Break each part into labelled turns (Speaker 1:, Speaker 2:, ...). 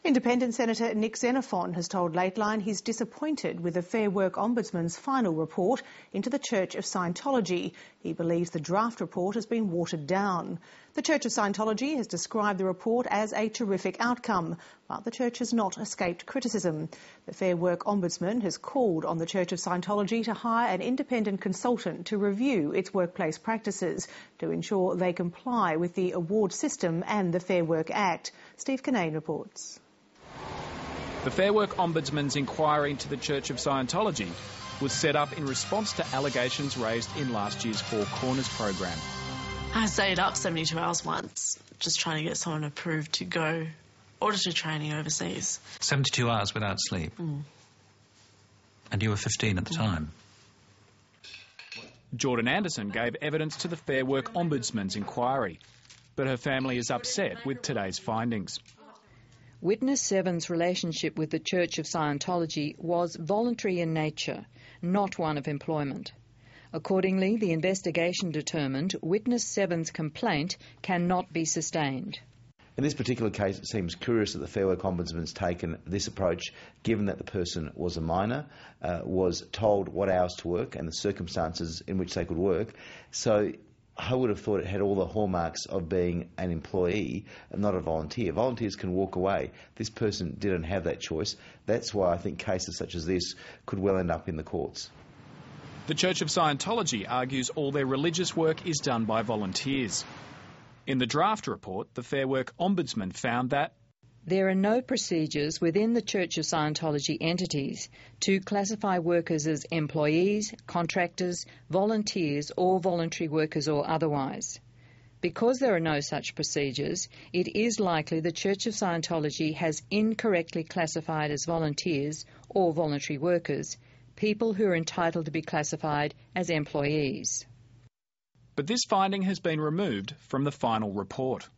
Speaker 1: Independent Senator Nick Xenophon has told Lateline he's disappointed with the Fair Work Ombudsman's final report into the Church of Scientology. He believes the draft report has been watered down. The Church of Scientology has described the report as a terrific outcome, but the Church has not escaped criticism. The Fair Work Ombudsman has called on the Church of Scientology to hire an independent consultant to review its workplace practices to ensure they comply with the award system and the Fair Work Act. Steve Kinane reports.
Speaker 2: The Fair Work Ombudsman's inquiry into the Church of Scientology was set up in response to allegations raised in last year's Four Corners program.
Speaker 3: I stayed up 72 hours once, just trying to get someone approved to go auditor training overseas.
Speaker 4: 72 hours without sleep? And you were 15 at the time?
Speaker 2: Jordan Anderson gave evidence to the Fair Work Ombudsman's inquiry, but her family is upset with today's findings.
Speaker 5: Witness 7's relationship with the Church of Scientology was voluntary in nature, not one of employment. Accordingly, the investigation determined Witness 7's complaint cannot be sustained.
Speaker 6: In this particular case, it seems curious that the Fair Work Ombudsman's taken this approach, given that the person was a minor, was told what hours to work and the circumstances in which they could work. So I would have thought it had all the hallmarks of being an employee and not a volunteer. Volunteers can walk away. This person didn't have that choice. That's why I think cases such as this could well end up in the courts.
Speaker 2: The Church of Scientology argues all their religious work is done by volunteers. In the draft report, the Fair Work Ombudsman found that
Speaker 5: there are no procedures within the Church of Scientology entities to classify workers as employees, contractors, volunteers or voluntary workers or otherwise. Because there are no such procedures, it is likely the Church of Scientology has incorrectly classified as volunteers or voluntary workers people who are entitled to be classified as employees.
Speaker 2: But this finding has been removed from the final report.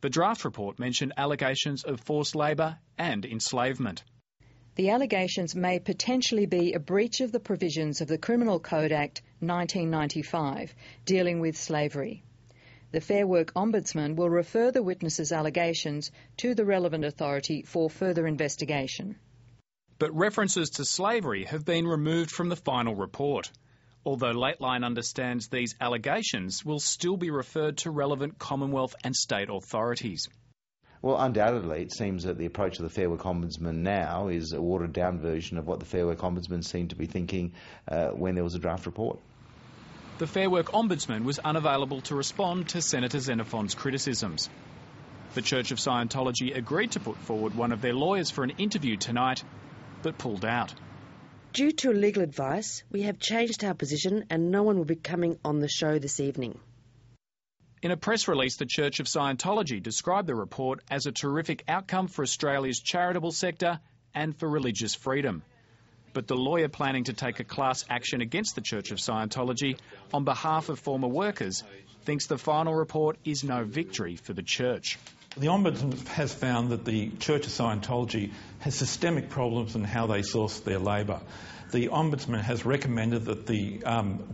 Speaker 2: The draft report mentioned allegations of forced labour and enslavement.
Speaker 5: The allegations may potentially be a breach of the provisions of the Criminal Code Act 1995, dealing with slavery. The Fair Work Ombudsman will refer the witnesses' allegations to the relevant authority for further investigation.
Speaker 2: But references to slavery have been removed from the final report, although Lateline understands these allegations will still be referred to relevant Commonwealth and state authorities.
Speaker 6: Well, undoubtedly, it seems that the approach of the Fair Work Ombudsman now is a watered-down version of what the Fair Work Ombudsman seemed to be thinking when there was a draft report.
Speaker 2: The Fair Work Ombudsman was unavailable to respond to Senator Xenophon's criticisms. The Church of Scientology agreed to put forward one of their lawyers for an interview tonight, but pulled out.
Speaker 7: Due to legal advice, we have changed our position and no one will be coming on the show this evening.
Speaker 2: In a press release, the Church of Scientology described the report as a terrific outcome for Australia's charitable sector and for religious freedom. But the lawyer planning to take a class action against the Church of Scientology on behalf of former workers thinks the final report is no victory for the Church.
Speaker 8: The Ombudsman has found that the Church of Scientology has systemic problems in how they source their labour. The Ombudsman has recommended that the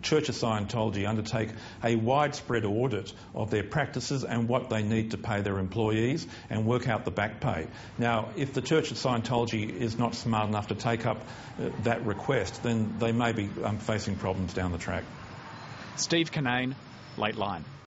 Speaker 8: Church of Scientology undertake a widespread audit of their practices and what they need to pay their employees and work out the back pay. Now, if the Church of Scientology is not smart enough to take up that request, then they may be facing problems down the track.
Speaker 2: Steve Kinane, Lateline.